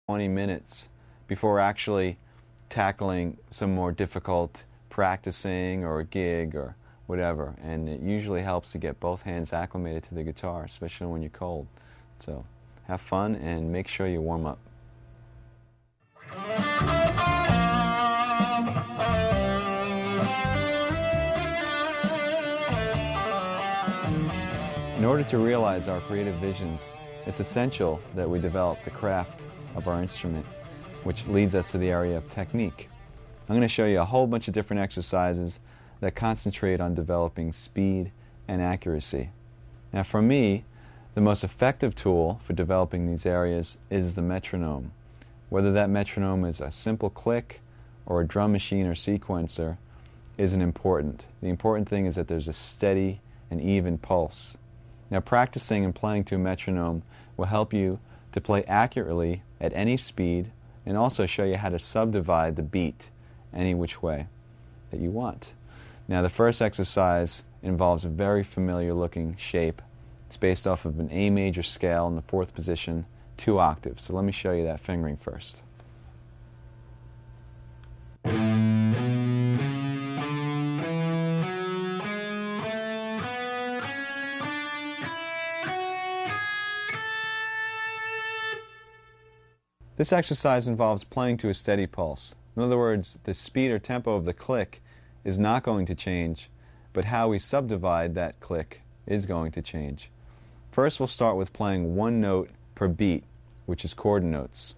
20 minutes before actually tackling some more difficult practicing or a gig or whatever. And it usually helps to get both hands acclimated to the guitar, especially when you're cold. So have fun and make sure you warm up. In order to realize our creative visions, it's essential that we develop the craft of our instrument, which leads us to the area of technique. I'm going to show you a whole bunch of different exercises that concentrate on developing speed and accuracy. Now for me, the most effective tool for developing these areas is the metronome. Whether that metronome is a simple click or a drum machine or sequencer isn't important. The important thing is that there's a steady and even pulse. Now practicing and playing to a metronome will help you to play accurately at any speed and also show you how to subdivide the beat any which way that you want. Now the first exercise involves a very familiar looking shape. It's based off of an A major scale in the 4th position, 2 octaves. So let me show you that fingering first. This exercise involves playing to a steady pulse. In other words, the speed or tempo of the click is not going to change, but how we subdivide that click is going to change. First, we'll start with playing 1 note per beat, which is chord notes.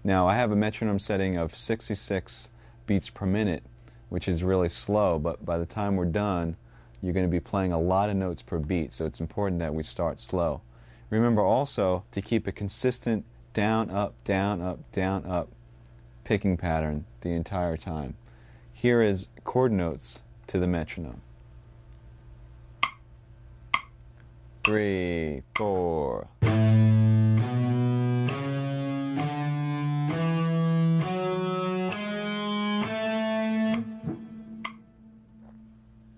Now, I have a metronome setting of 66 beats per minute, which is really slow, but by the time we're done, you're going to be playing a lot of notes per beat, so it's important that we start slow. Remember also to keep a consistent down, up, down, up, down, up picking pattern the entire time. Here is chord notes to the metronome. 3, 4.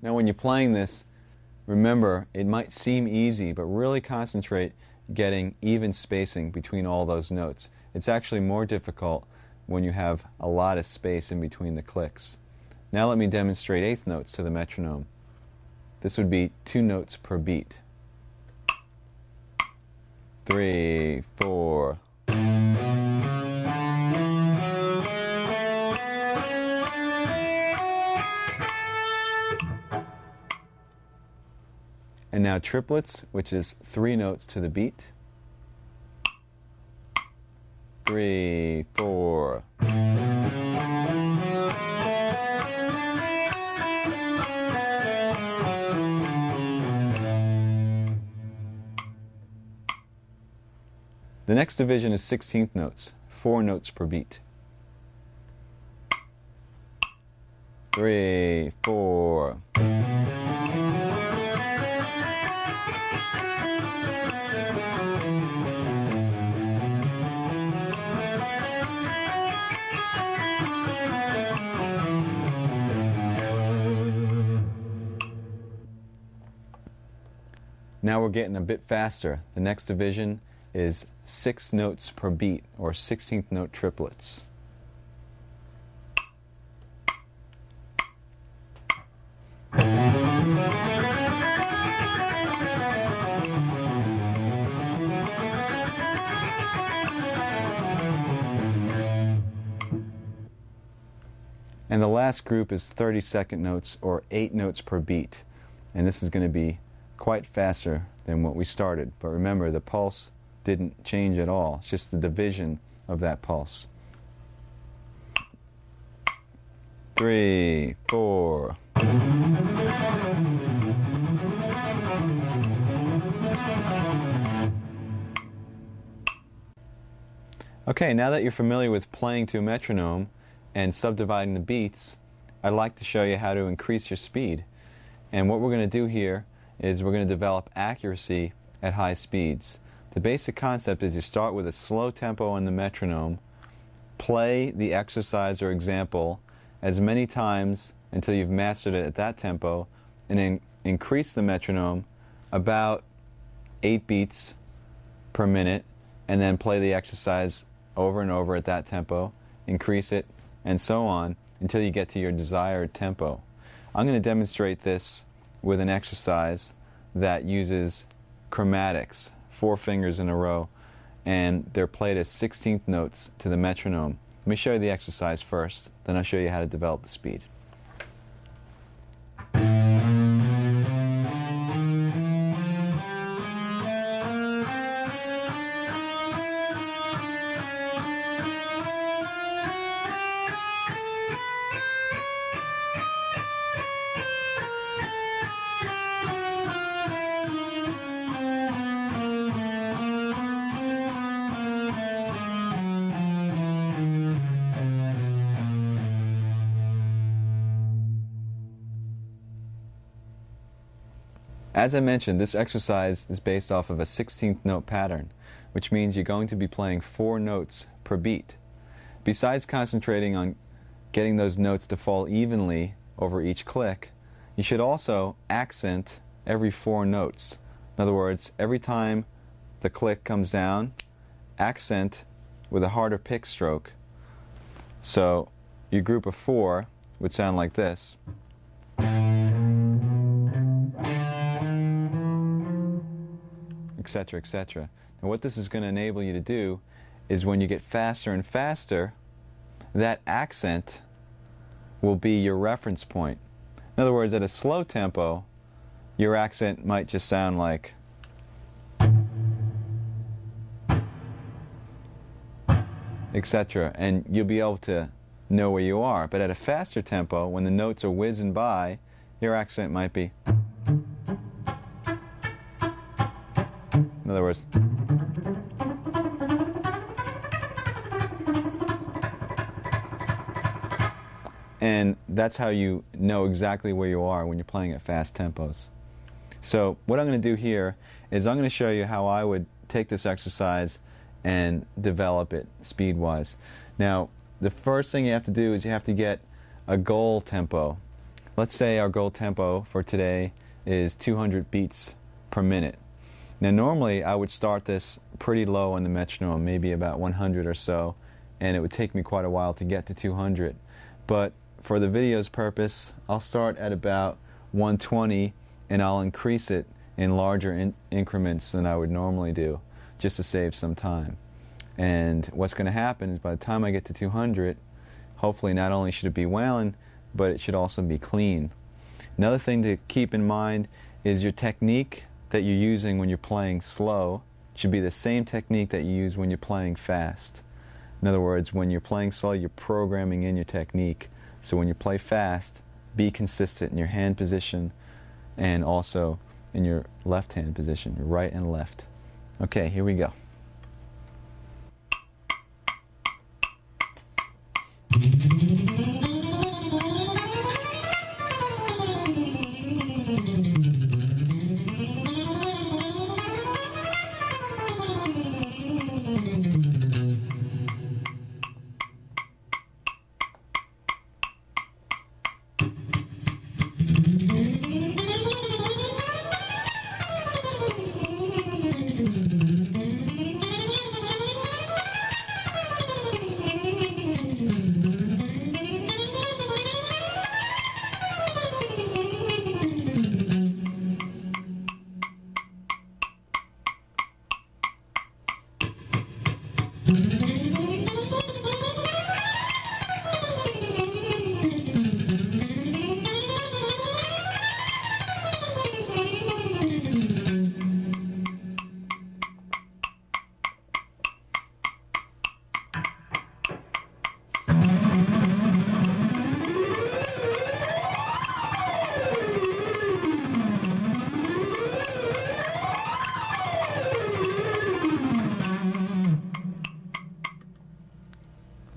Now when you're playing this, remember it might seem easy, but really concentrate getting even spacing between all those notes. It's actually more difficult when you have a lot of space in between the clicks. Now let me demonstrate 8th notes to the metronome. This would be 2 notes per beat. 3, 4. And now triplets, which is 3 notes to the beat. 3, 4. The next division is 16th notes, 4 notes per beat. 3, 4. Now we're getting a bit faster. The next division is 6 notes per beat, or 16th note triplets. And the last group is 32nd notes, or 8 notes per beat. And this is going to be quite faster than what we started. But remember, the pulse didn't change at all. It's just the division of that pulse. 3, 4. Okay, now that you're familiar with playing to a metronome and subdividing the beats, I'd like to show you how to increase your speed. And what we're going to do here is we're going to develop accuracy at high speeds. The basic concept is you start with a slow tempo on the metronome, play the exercise or example as many times until you've mastered it at that tempo, and then increase the metronome about 8 beats per minute, and then play the exercise over and over at that tempo, increase it, and so on until you get to your desired tempo. I'm going to demonstrate this with an exercise that uses chromatics, 4 fingers in a row, and they're played as 16th notes to the metronome. Let me show you the exercise first, then I'll show you how to develop the speed. As I mentioned, this exercise is based off of a 16th note pattern, which means you're going to be playing 4 notes per beat. Besides concentrating on getting those notes to fall evenly over each click, you should also accent every 4 notes. In other words, every time the click comes down, accent with a harder pick stroke. So your group of 4 would sound like this. Etc., etc. Now what this is going to enable you to do is when you get faster and faster, that accent will be your reference point. In other words, at a slow tempo, your accent might just sound like etc., and you'll be able to know where you are. But at a faster tempo, when the notes are whizzing by, your accent might be, in other words, and that's how you know exactly where you are when you're playing at fast tempos. So what I'm going to do here is I'm going to show you how I would take this exercise and develop it speed-wise. Now, the first thing you have to do is you have to get a goal tempo. Let's say our goal tempo for today is 200 beats per minute. Now normally I would start this pretty low on the metronome, maybe about 100 or so, and it would take me quite a while to get to 200. But for the video's purpose, I'll start at about 120 and I'll increase it in larger increments than I would normally do, just to save some time. And what's going to happen is by the time I get to 200, hopefully not only should it be wailing, but it should also be clean. Another thing to keep in mind is your technique that you're using when you're playing slow should be the same technique that you use when you're playing fast. In other words, when you're playing slow, you're programming in your technique. So when you play fast, be consistent in your hand position and also in your left hand position, your right and left. Okay, here we go.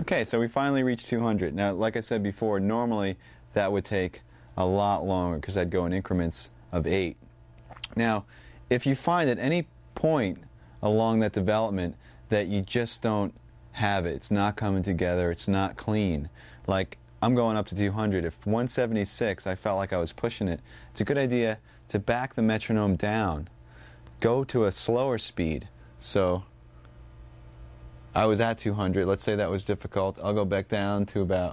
Okay, so we finally reached 200. Now, like I said before, normally that would take a lot longer because I'd go in increments of 8. Now, if you find at any point along that development that you just don't have it, it's not coming together, it's not clean, like I'm going up to 200. If 176, I felt like I was pushing it, it's a good idea to back the metronome down. Go to a slower speed. So I was at 200. Let's say that was difficult. I'll go back down to about